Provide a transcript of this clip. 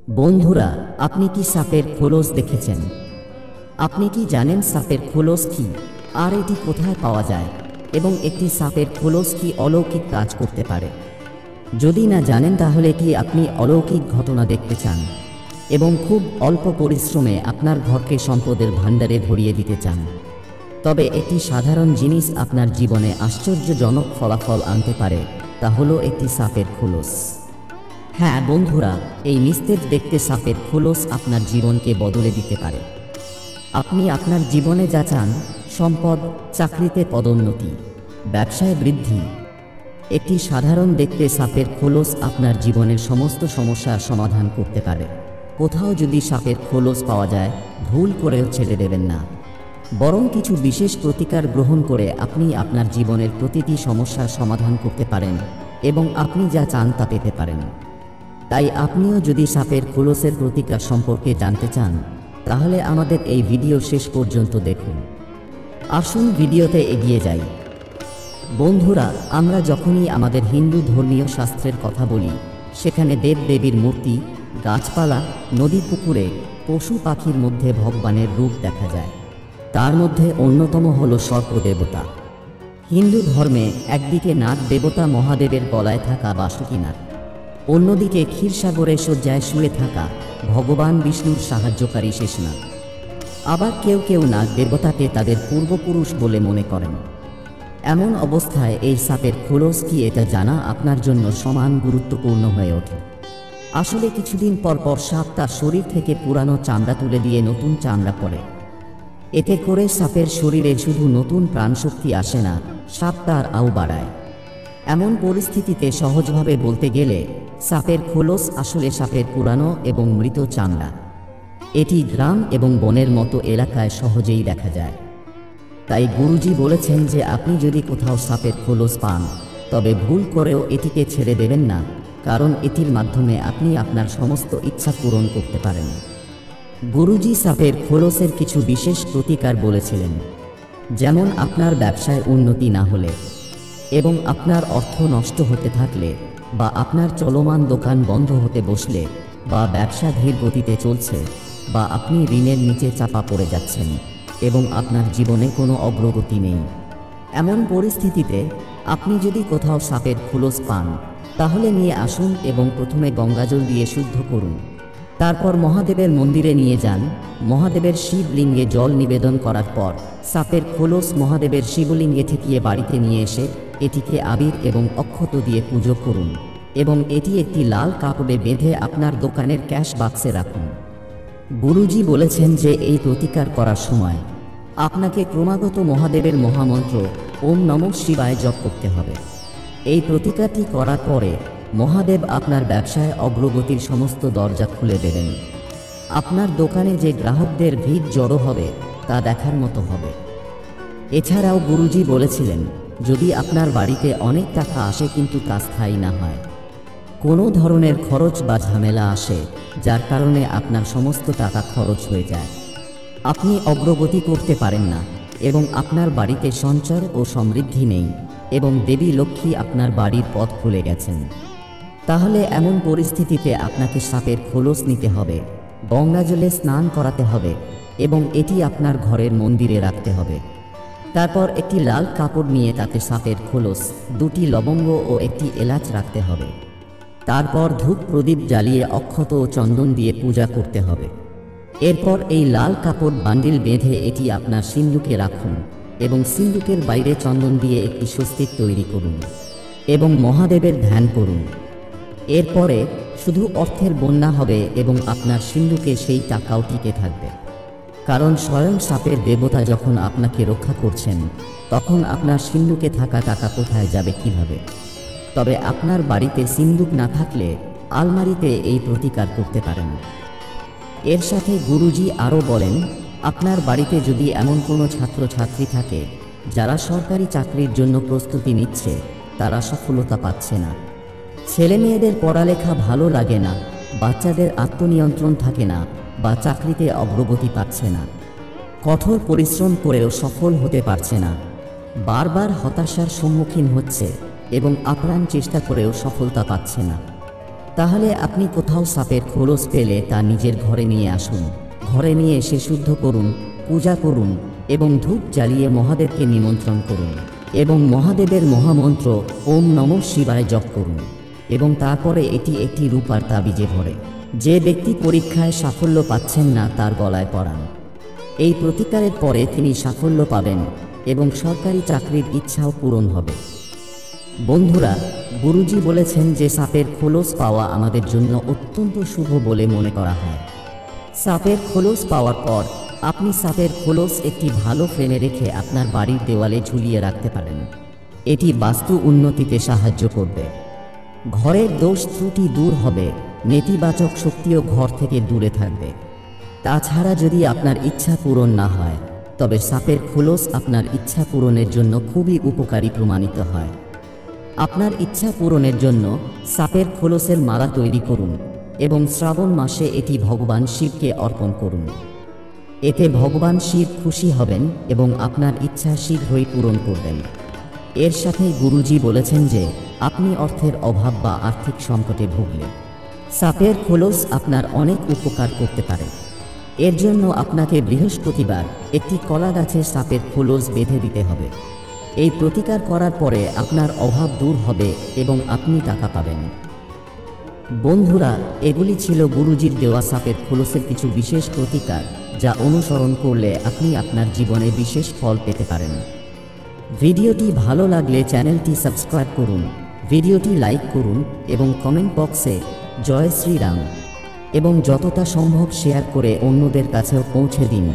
বন্ধুরা, আপনি কি সাপের খোলস দেখেছেন? আপনি কি জানেন সাপের খোলস কি, আর এটি কোথায় পাওয়া যায়, এবং একটি সাপের খোলস কি অলৌকিক কাজ করতে পারে? যদি না জানেন তাহলে কি আপনি অলৌকিক ঘটনা দেখতে চান এবং খুব অল্প পরিশ্রমে আপনার ঘরকে সম্পদের ভাণ্ডারে ভরিয়ে দিতে চান? তবে একটি সাধারণ জিনিস আপনার জীবনে আশ্চর্যজনক ফলাফল আনতে পারে, তা হলো একটি সাপের খোলস। হ্যাঁ বন্ধুরা, এই নিস্তেজ দেখতে সাপের খোলস আপনার জীবনকে বদলে দিতে পারে। আপনি আপনার জীবনে যা চান, সম্পদ, চাকরিতে পদোন্নতি, ব্যবসায় বৃদ্ধি, একটি সাধারণ দেখতে সাপের খোলস আপনার জীবনের সমস্ত সমস্যার সমাধান করতে পারে। কোথাও যদি সাপের খোলস পাওয়া যায়, ভুল করেও ছেড়ে দেবেন না, বরং কিছু বিশেষ প্রতিকার গ্রহণ করে আপনি আপনার জীবনের প্রতিটি সমস্যার সমাধান করতে পারেন এবং আপনি যা চান তা পেতে পারেন। তাই আপনিও যদি সাপের খোলসের প্রতিকার সম্পর্কে জানতে চান, তাহলে আমাদের এই ভিডিও শেষ পর্যন্ত দেখুন। আসুন ভিডিওতে এগিয়ে যাই। বন্ধুরা, আমরা যখনই আমাদের হিন্দু ধর্মীয় শাস্ত্রের কথা বলি, সেখানে দেবদেবীর মূর্তি, গাছপালা, নদী, পুকুরে, পশু পাখির মধ্যে ভগবানের রূপ দেখা যায়। তার মধ্যে অন্যতম হল সর্পদেবতা। হিন্দু ধর্মে একদিকে নাগ দেবতা মহাদেবের গলায় থাকা বাসুকীনাগ, অন্যদিকে ক্ষীরসাগরে শয্যায় শুয়ে থাকা ভগবান বিষ্ণুর সাহায্যকারী শেষনাগ। আবার কেউ কেউ নাগ দেবতাকে তাদের পূর্বপুরুষ বলে মনে করেন। এমন অবস্থায় এই সাপের খোলস কি, এটা জানা আপনার জন্য সমান গুরুত্বপূর্ণ হয়ে ওঠে। আসলে কিছুদিন পর পর সাপ তার শরীর থেকে পুরানো চামড়া তুলে দিয়ে নতুন চামড়া পরে। এতে করে সাপের শরীরে শুধু নতুন প্রাণশক্তি আসে না, সাপ তার আয়ু বাড়ায়। এমন পরিস্থিতিতে সহজভাবে বলতে গেলে, সাপের খোলস আসলে সাপের পুরানো এবং মৃত চামড়া। এটি গ্রাম এবং বনের মতো এলাকায় সহজেই দেখা যায়। তাই গুরুজি বলেছেন যে আপনি যদি কোথাও সাপের খোলস পান, তবে ভুল করেও এটিকে ছেড়ে দেবেন না, কারণ এটির মাধ্যমে আপনি আপনার সমস্ত ইচ্ছা পূরণ করতে পারেন। গুরুজি সাপের খোলসের কিছু বিশেষ প্রতিকার বলেছিলেন, যেমন আপনার ব্যবসায় উন্নতি না হলে, এবং আপনার অর্থ নষ্ট হতে থাকলে, বা আপনার চলমান দোকান বন্ধ হতে বসলে, বা ব্যবসা ধীর গতিতে চলছে, বা আপনি ঋণের নিচে চাপা পড়ে যাচ্ছেন এবং আপনার জীবনে কোনো অগ্রগতি নেই। এমন পরিস্থিতিতে আপনি যদি কোথাও সাপের খোলস পান, তাহলে নিয়ে আসুন এবং প্রথমে গঙ্গাজল দিয়ে শুদ্ধ করুন। তারপর মহাদেবের মন্দিরে নিয়ে যান। মহাদেবের শিবলিঙ্গে জল নিবেদন করার পর সাপের খোলস মহাদেবের শিবলিঙ্গে ঠেকিয়ে বাড়িতে নিয়ে এসে এটিকে আবির এবং অক্ষত দিয়ে পুজো করুন এবং এটি একটি লাল কাপড়ে বেঁধে আপনার দোকানের ক্যাশ বাক্সে রাখুন। গুরুজি বলেছেন যে এই প্রতিকার করার সময় আপনাকে ক্রমাগত মহাদেবের মহামন্ত্র ওম নমঃ শিবায় জপ করতে হবে। এই প্রতিকারটি করার পরে মহাদেব আপনার ব্যবসায় অগ্রগতির সমস্ত দরজা খুলে দেবেন। আপনার দোকানে যে গ্রাহকদের ভিড় জড়ো হবে, তা দেখার মতো হবে। এছাড়াও গুরুজি বলেছিলেন, যদি আপনার বাড়িতে অনেক টাকা আসে কিন্তু তা স্থায়ী না হয়, কোনো ধরনের খরচ বা ঝামেলা আসে যার কারণে আপনার সমস্ত টাকা খরচ হয়ে যায়, আপনি অগ্রগতি করতে পারেন না এবং আপনার বাড়িতে সঞ্চয় ও সমৃদ্ধি নেই, এবং দেবী লক্ষ্মী আপনার বাড়ির পথ খুলে গেছেন, তাহলে এমন পরিস্থিতিতে আপনাকে সাপের খোলস নিতে হবে, গঙ্গাজলে স্নান করাতে হবে এবং এটি আপনার ঘরের মন্দিরে রাখতে হবে। তারপর একটি লাল কাপড় নিয়ে তাতে সাপের খোলস, 2টি লবঙ্গ ও একটি এলাচ রাখতে হবে। তারপর ধূপ প্রদীপ জ্বালিয়ে অক্ষত ও চন্দন দিয়ে পূজা করতে হবে। এরপর এই লাল কাপড় বান্ডিল বেঁধে এটি আপনার সিন্দুকে রাখুন এবং সিন্দুকের বাইরে চন্দন দিয়ে একটি স্বস্তিক তৈরি করুন এবং মহাদেবের ধ্যান করুন। এরপরে শুধু অর্থের বন্যা হবে এবং আপনার সিন্দুকে সেই টাকাও টিকে থাকবে, কারণ স্বয়ং সাপের দেবতা যখন আপনাকে রক্ষা করছেন, তখন আপনার সিন্দুকে থাকা টাকা কোথায় যাবে কিভাবে? তবে আপনার বাড়িতে সিন্দুক না থাকলে আলমারিতে এই প্রতিকার করতে পারেন। এর সাথে গুরুজি আরও বলেন, আপনার বাড়িতে যদি এমন কোনো ছাত্রছাত্রী থাকে যারা সরকারি চাকরির জন্য প্রস্তুতি নিচ্ছে, তারা সফলতা পাচ্ছে না, ছেলেমেয়েদের পড়ালেখা ভালো লাগে না, বাচ্চাদের আত্মনিয়ন্ত্রণ থাকে না, বা চাকরিতে অগ্রগতি পাচ্ছে না, কঠোর পরিশ্রম করেও সফল হতে পারছে না, বারবার হতাশার সম্মুখীন হচ্ছে এবং আপ্রাণ চেষ্টা করেও সফলতা পাচ্ছে না, তাহলে আপনি কোথাও সাপের খোলস পেলে তা নিজের ঘরে নিয়ে আসুন। ঘরে নিয়ে এসে শুদ্ধ করুন, পূজা করুন এবং ধূপ জ্বালিয়ে মহাদেবকে নিমন্ত্রণ করুন এবং মহাদেবের মহামন্ত্র ওম নমঃ শিবায় জপ করুন এবং তারপরে এটি একটি রূপার তাবিজে ভরে যে ব্যক্তি পরীক্ষায় সাফল্য পাচ্ছেন না তার গলায় পরান। এই প্রতিকারের পরে তিনি সাফল্য পাবেন এবং সরকারি চাকরির ইচ্ছাও পূরণ হবে। বন্ধুরা, গুরুজি বলেছেন যে সাপের খোলস পাওয়া আমাদের জন্য অত্যন্ত শুভ বলে মনে করা হয়। সাপের খোলস পাওয়ার পর আপনি সাপের খোলস একটি ভালো ফ্রেমে রেখে আপনার বাড়ির দেওয়ালে ঝুলিয়ে রাখতে পারেন। এটি বাস্তু উন্নতিতে সাহায্য করবে, ঘরের দোষ ত্রুটি দূর হবে, নেতিবাচক শক্তিও ঘর থেকে দূরে থাকবে। তাছাড়া যদি আপনার ইচ্ছা পূরণ না হয় তবে সাপের খোলস আপনার ইচ্ছা পূরণের জন্য খুবই উপকারী প্রমাণিত হয়। আপনার ইচ্ছা পূরণের জন্য সাপের খোলসের মালা তৈরি করুন এবং শ্রাবণ মাসে এটি ভগবান শিবকে অর্পণ করুন। এতে ভগবান শিব খুশি হবেন এবং আপনার ইচ্ছা শীঘ্রই পূরণ করবেন। এর সাথেই গুরুজি বলেছেন যে আপনি অর্থের অভাব বা আর্থিক সংকটে ভুগলে সাপের খোলস আপনার অনেক উপকার করতে পারে। এর জন্য আপনাকে বৃহস্পতিবার একটি কলা গাছে সাপের খোলস বেঁধে দিতে হবে। এই প্রতিকার করার পরে আপনার অভাব দূর হবে এবং আপনি টাকা পাবেন। বন্ধুরা, এগুলি ছিল গুরুজির দেওয়া সাপের খোলসের কিছু বিশেষ প্রতিকার যা অনুসরণ করলে আপনি আপনার জীবনে বিশেষ ফল পেতে পারেন। ভিডিওটি ভালো লাগলে চ্যানেলটি সাবস্ক্রাইব করুন, ভিডিওটি লাইক করুন এবং কমেন্ট বক্সে জয় শ্রীরাম এবং যতটা সম্ভব শেয়ার করে অন্যদের কাছেও পৌঁছে দিন।